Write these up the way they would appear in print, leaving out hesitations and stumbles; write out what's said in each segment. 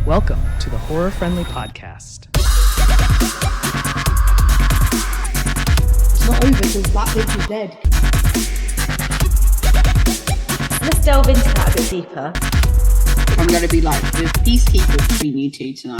Welcome to the Horror Friendly Podcast. It's not over till that bitch is dead. Let's delve into that a bit deeper. I'm going to be like the peacekeeper between you two tonight.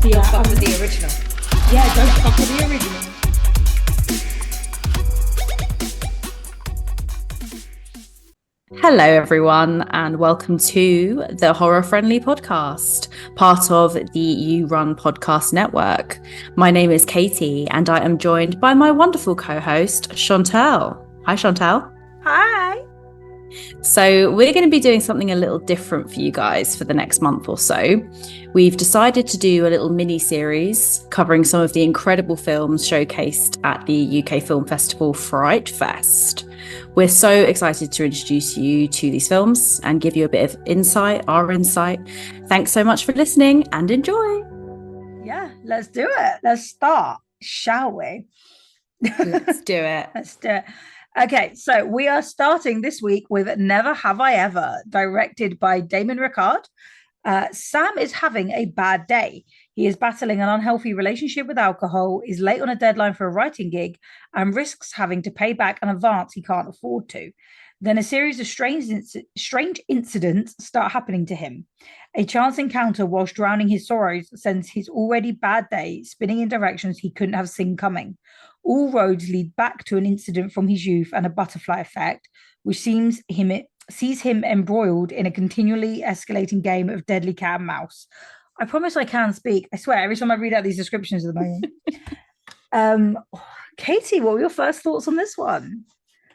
Don't fuck with the original. Yeah, don't fuck with the original. Hello, everyone, and welcome to the Horror Friendly Podcast, part of the You Run Podcast Network. My name is Katie, and I am joined by my wonderful co-host, Chantal. Hi, Chantal. Hi. So we're going to be doing something a little different for you guys for the next month or so. We've decided to do a little mini-series covering some of the incredible films showcased at the UK Film Festival FrightFest. We're so excited to introduce you to these films and give you a bit of our insight. Thanks so much for listening and enjoy. Yeah, let's do it. Let's start, shall we? Let's do it. Let's do it. Okay, so we are starting this week with Never Have I Ever, directed by Damon Rickard. Sam is having a bad day. He is battling an unhealthy relationship with alcohol, is late on a deadline for a writing gig, and risks having to pay back an advance he can't afford to. Then a series of strange incidents start happening to him. A chance encounter whilst drowning his sorrows sends his already bad day spinning in directions he couldn't have seen coming. All roads lead back to an incident from his youth and a butterfly effect, which sees him embroiled in a continually escalating game of deadly cat and mouse. I promise I can speak. I swear, every time I read out these descriptions at the moment. Katie, what were your first thoughts on this one?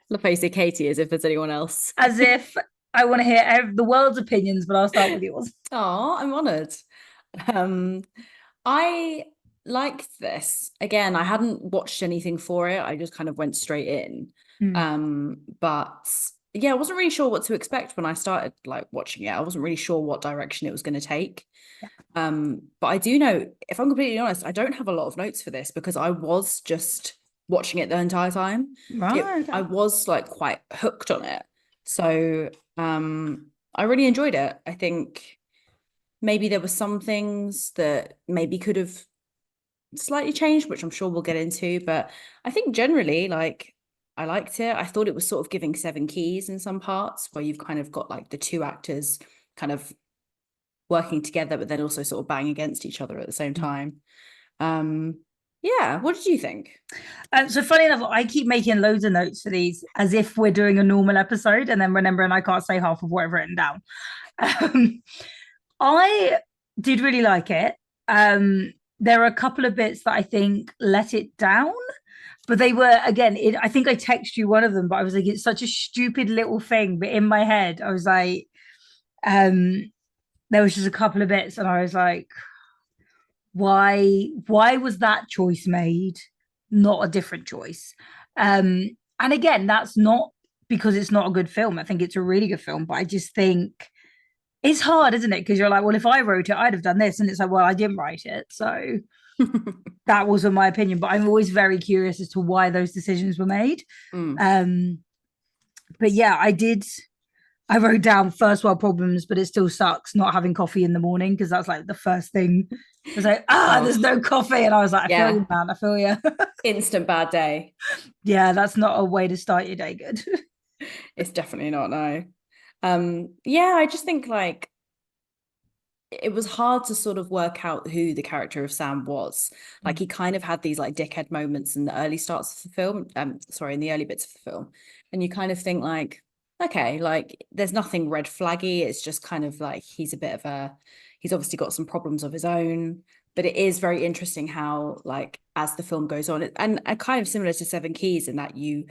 Love how you say Katie as if there's anyone else. As if I want to hear the world's opinions, but I'll start with yours. Oh, I'm honoured. I liked this. Again, I hadn't watched anything for it. I just kind of went straight in. But yeah, I wasn't really sure what to expect when I started watching it. I wasn't really sure what direction it was going to take. Yeah. But I do know, if I'm completely honest, I don't have a lot of notes for this because I was just watching it the entire time. Right. I was quite hooked on it. So I really enjoyed it. I think maybe there were some things that maybe could have slightly changed, which I'm sure we'll get into, but I think generally I liked it. I thought it was sort of giving Seven Keys in some parts where you've kind of got the two actors kind of working together but then also sort of bang against each other at the same time. Yeah, what did you think? So funny enough, I keep making loads of notes for these as if we're doing a normal episode and then remembering I can't say half of what I've written down. I did really like it. There are a couple of bits that I think let it down, but they were, again, I think I texted you one of them, but I was like, it's such a stupid little thing. But in my head, I was like, there was just a couple of bits and I was like, why was that choice made? Not a different choice. And again, that's not because it's not a good film. I think it's a really good film, but I just think it's hard, isn't it? Because you're like, well, if I wrote it, I'd have done this. And it's like, well, I didn't write it. So that wasn't my opinion. But I'm always very curious as to why those decisions were made. But yeah, I wrote down first world problems, but it still sucks not having coffee in the morning because that's the first thing. It was there's no coffee. And I was like, I feel you, man. I feel you. Instant bad day. Yeah, that's not a way to start your day good. It's definitely not, no. Yeah, I just think it was hard to sort of work out who the character of Sam was. He kind of had these dickhead moments in the early starts of the film, in the early bits of the film. And you kind of think okay, there's nothing red flaggy. It's just kind of he's obviously got some problems of his own, but it is very interesting how as the film goes on, and kind of similar to Seven Keys in that you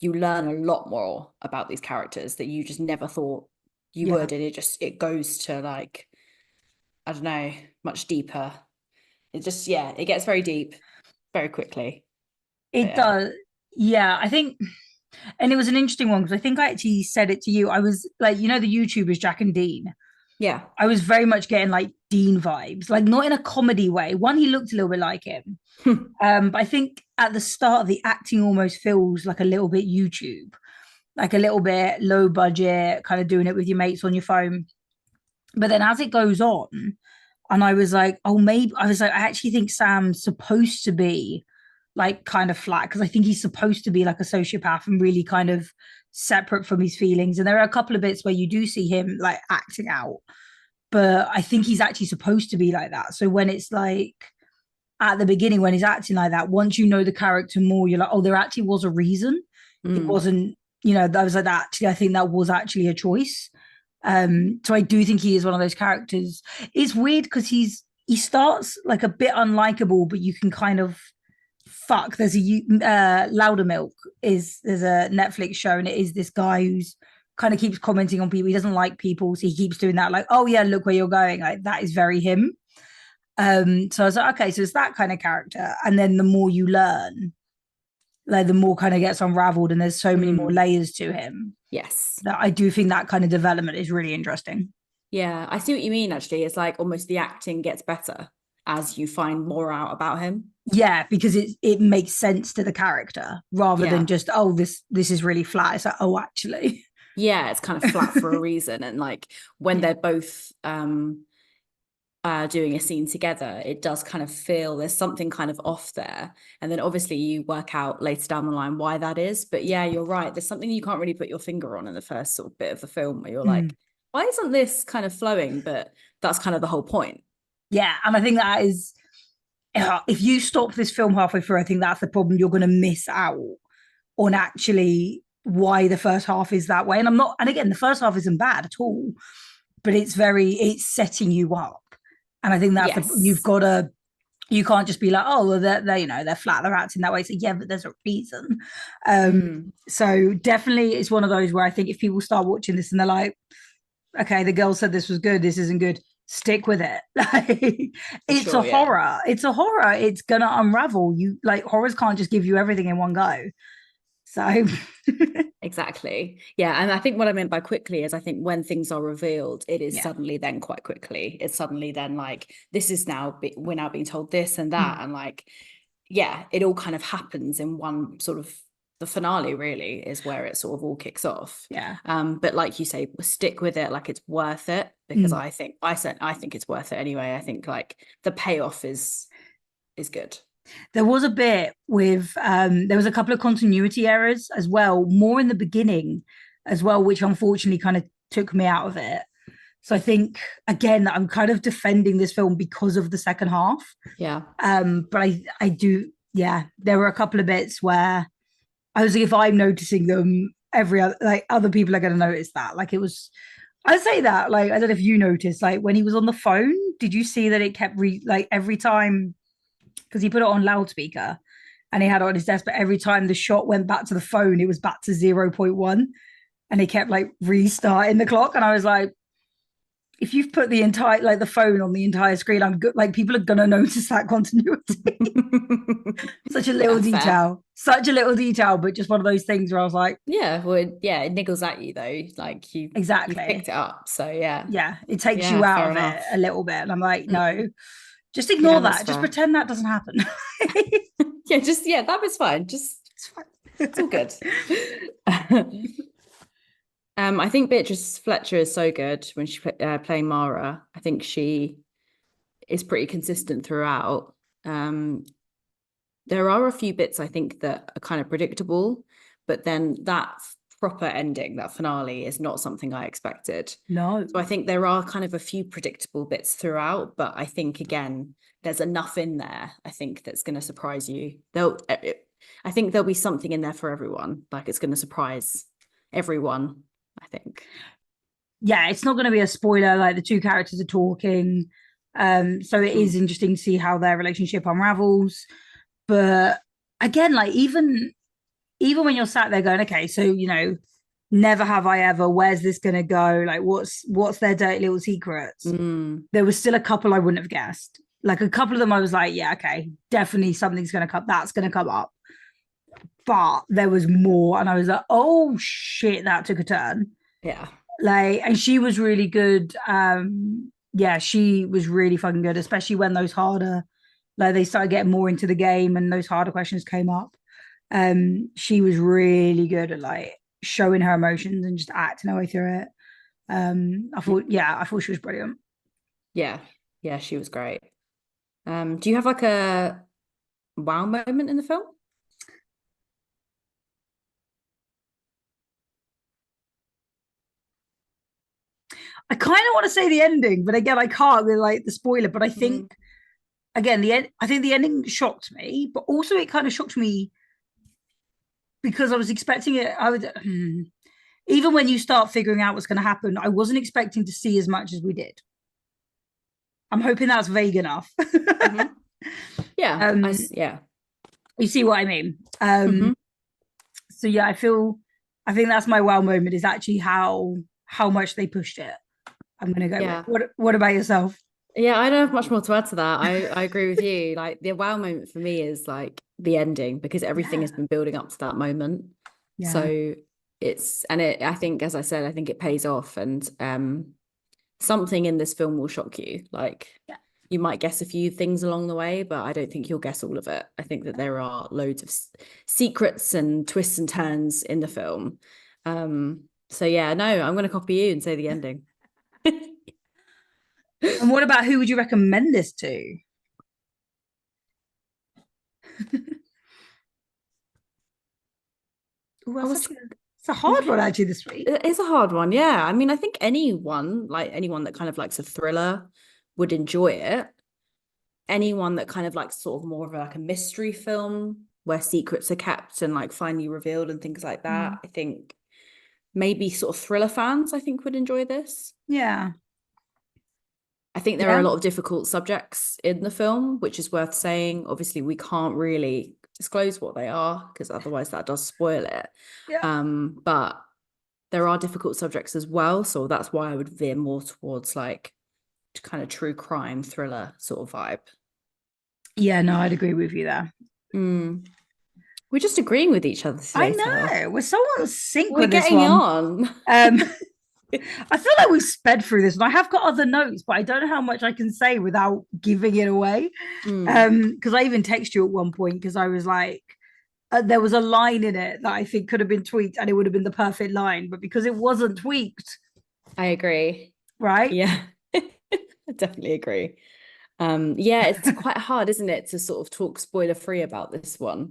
learn a lot more about these characters that you just never thought you would. And it goes to I don't know, much deeper. It just, it gets very deep very quickly. It does. Yeah, I think, and it was an interesting one because I think I actually said it to you. I was the YouTubers Jack and Dean. Yeah. I was very much getting Dean vibes, not in a comedy way. One, he looked a little bit like him. But I think at the start, the acting almost feels like a little bit YouTube. like a little bit low budget, kind of doing it with your mates on your phone. But then as it goes on, and I was like, oh, maybe I was like, I actually think Sam's supposed to be like kind of flat because I think he's supposed to be like a sociopath and really kind of separate from his feelings. And there are a couple of bits where you do see him like acting out, but I think he's actually supposed to be like that. So when it's like at the beginning, when he's acting like that, once you know the character more, you're like, oh, there actually was a reason. It wasn't, I was like, that actually, I think that was actually a choice. So I do think he is one of those characters. It's weird because he starts like a bit unlikable, but you can kind of there's a Loudermilk there's a Netflix show, and it is this guy who's kind of keeps commenting on people. He doesn't like people, so he keeps doing that, like, oh yeah, look where you're going. Like that is very him. So I was like, okay, so it's that kind of character. And then the more you learn, like the more kind of gets unraveled, and there's so many more layers to him. Yes. That I do think that kind of development is really interesting. Yeah, I see what you mean, actually. It's like almost the acting gets better as you find more out about him. Yeah, because it makes sense to the character rather than just, oh, this is really flat. It's like, oh, actually. Yeah, it's kind of flat for a reason. And like when they're both doing a scene together, it does kind of feel there's something kind of off there. And then obviously you work out later down the line why that is. But yeah, you're right. There's something you can't really put your finger on in the first sort of bit of the film where you're like, why isn't this kind of flowing? But that's kind of the whole point. Yeah. And I think that is, if you stop this film halfway through, I think that's the problem. You're going to miss out on actually why the first half is that way. And again, the first half isn't bad at all, but it's setting you up. And I think that's you can't just be like, oh, they're flat, they're acting that way. So yeah, but there's a reason. So definitely it's one of those where I think if people start watching this and they're like, okay, the girl said this was good, this isn't good, stick with it. Like it's a horror. It's a horror. It's gonna unravel. You like horrors can't just give you everything in one go. So exactly. Yeah. And I think what I meant by quickly is I think when things are revealed, it is suddenly then quite quickly. It's suddenly then like, this is now, we're now being told this and that. And like, yeah, it all kind of happens in one sort of, the finale really is where it sort of all kicks off. Yeah. But like you say, stick with it. Like it's worth it because I think it's worth it anyway. I think like the payoff is good. There was a bit with there was a couple of continuity errors as well, more in the beginning as well, which unfortunately kind of took me out of it. So I think again I'm kind of defending this film because of the second half. Yeah. But I do, there were a couple of bits where I was like, if I'm noticing them, other people are going to notice that. Like it was, I say that, like, I don't know if you noticed, like when he was on the phone, did you see that it kept like every time, because he put it on loudspeaker and he had it on his desk, but every time the shot went back to the phone, it was back to 0.1 and he kept like restarting the clock. And I was like, if you've put the entire, like the phone on the entire screen, I'm good. Like people are going to notice that continuity. Such a little detail, but just one of those things where I was like, yeah, well, yeah, it niggles at you though. Like you picked it up. So yeah, it takes you out of it a little bit. And I'm like, no, just ignore that. Just pretend that doesn't happen. That was fine. It's fine. It's all good. I think Beatrice Fletcher is so good when she's playing Mara. I think she is pretty consistent throughout. There are a few bits I think that are kind of predictable, but then that proper ending, that finale, is not something I expected. No. So I think there are kind of a few predictable bits throughout, but I think again, there's enough in there, I think, that's going to surprise you. I think there'll be something in there for everyone. Like it's going to surprise everyone, I think. Yeah, it's not going to be a spoiler. Like the two characters are talking. So it is interesting to see how their relationship unravels. But again, like even when you're sat there going, okay, so, never have I ever, where's this going to go? Like what's their dirty little secrets? There was still a couple I wouldn't have guessed. Like a couple of them I was like, yeah, okay, definitely something's going to come. That's going to come up. But there was more. And I was like, oh shit, that took a turn. Yeah. Like, and she was really good. She was really fucking good, especially when those harder, like they started getting more into the game and those harder questions came up. She was really good at like showing her emotions and just acting her way through it. I thought she was brilliant. Yeah, she was great. Do you have like a wow moment in the film? I kind of want to say the ending, but again, I can't with like the spoiler. But I think again, I think the ending shocked me, but also it kind of shocked me because I was expecting it. I would even when you start figuring out what's going to happen, I wasn't expecting to see as much as we did. I'm hoping that's vague enough. Yeah, yeah. You see what I mean? So yeah, I think that's my wow moment is actually how much they pushed it. I'm gonna go with. What about yourself? Yeah, I don't have much more to add to that. I agree with you. Like the wow moment for me is like the ending because everything has been building up to that moment. Yeah. So I think, as I said, I think it pays off, and something in this film will shock you. Like you might guess a few things along the way, but I don't think you'll guess all of it. I think that there are loads of secrets and twists and turns in the film. So yeah, no, I'm going to copy you and say the ending. And what about who would you recommend this to? It's a hard one actually this week. It's a hard one, yeah. I mean, I think anyone that kind of likes a thriller would enjoy it. Anyone that kind of likes sort of more of like a mystery film where secrets are kept and like finally revealed and things like that. I think maybe sort of thriller fans, I think, would enjoy this. Yeah. I think there are a lot of difficult subjects in the film, which is worth saying. Obviously, we can't really disclose what they are because otherwise that does spoil it. Yeah. But there are difficult subjects as well. So that's why I would veer more towards like kind of true crime thriller sort of vibe. Yeah, no, I'd agree with you there. We're just agreeing with each other today. I know. We're so on sync with this one. We're getting on. I feel like we've sped through this, and I have got other notes, but I don't know how much I can say without giving it away. Because I even texted you at one point because I was like, there was a line in it that I think could have been tweaked, and it would have been the perfect line, but because it wasn't tweaked, I agree. Right? Yeah, I definitely agree. Yeah, it's quite hard, isn't it, to sort of talk spoiler free about this one.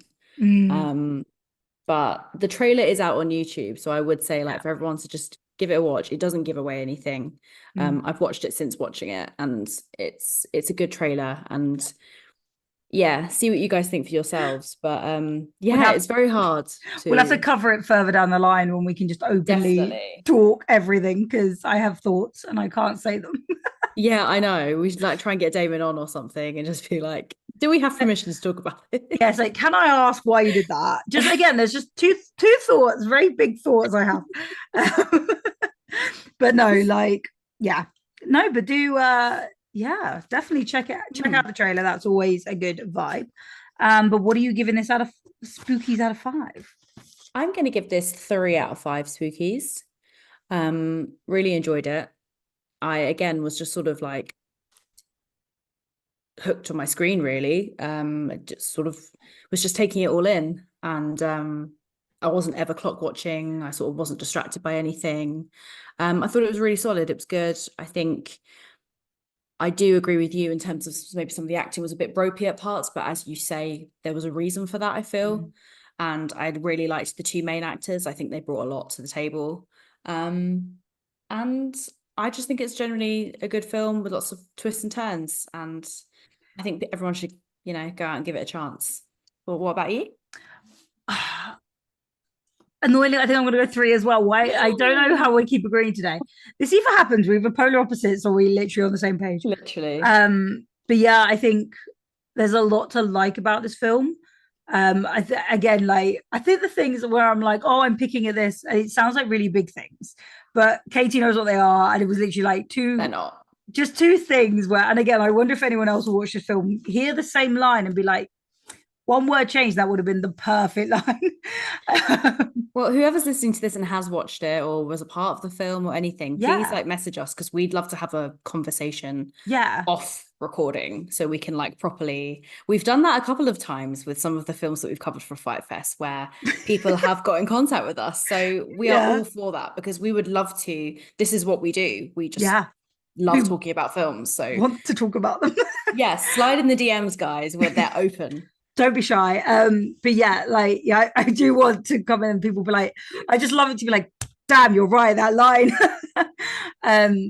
But the trailer is out on YouTube, so I would say like for everyone to just give it a watch. It doesn't give away anything. I've watched it since watching it, and it's a good trailer. And yeah, see what you guys think for yourselves. But it's very hard. We'll have to cover it further down the line when we can just openly talk everything, because I have thoughts and I can't say them. Yeah, I know. We should like try and get Damon on or something and just be like, do we have permission to talk about it? Yes, like, can I ask why you did that? Just again, there's just two thoughts, very big thoughts I have. But no, like, yeah. No, but do definitely check out the trailer. That's always a good vibe. But what are you giving this out of Spookies out of 5? I'm gonna give this 3 out of 5 Spookies. Really enjoyed it. I again was just sort of like hooked on my screen, really. Just sort of was just taking it all in, and I wasn't ever clock watching. I sort of wasn't distracted by anything. I thought it was really solid. It was good. I think I do agree with you in terms of maybe some of the acting was a bit ropey at parts, but as you say, there was a reason for that, I feel. And I really liked the 2 main actors. I think they brought a lot to the table. And I just think it's generally a good film with lots of twists and turns. And I think that everyone should, go out and give it a chance. Well, what about you? Annoyingly, I think I'm going to go 3 as well. Why? I don't know how we keep agreeing today. This either happens, we're either polar opposites or we literally on the same page. Literally. But yeah, I think there's a lot to like about this film. I think the things where I'm like, oh, I'm picking at this, and it sounds like really big things, but Katie knows what they are, and it was literally like 2. They're not. Just 2 things where, and again, I wonder if anyone else will watch this film, hear the same line and be like, one word change, that would have been the perfect line. Well, whoever's listening to this and has watched it or was a part of the film or anything, please Yeah. message us, because we'd love to have a conversation Yeah. off recording so we can properly. We've done that a couple of times with some of the films that we've covered for FrightFest, where people have got in contact with us. So we are all for that, because we would love to. This is what we do. We just love talking about films. So want to talk about them. yes, slide in the DMs, guys, where they're open. Don't be shy. But yeah, I do want to come in and people be like, I just love it to be like, damn, you're right, that line.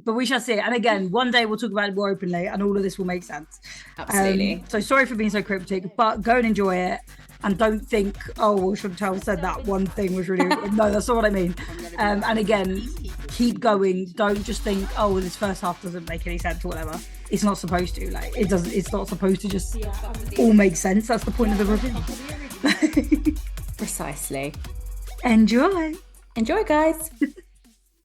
But we shall see. And again, one day we'll talk about it more openly and all of this will make sense. Absolutely. So sorry for being so cryptic, but go and enjoy it. And don't think, oh, well, Chantal said that one thing was really... No, that's not what I mean. And again, keep going. Don't just think, oh, well, this first half doesn't make any sense or whatever. It's not supposed to. It doesn't. It's not supposed to just all make sense. That's the point of the review. Precisely. Enjoy. Enjoy, guys.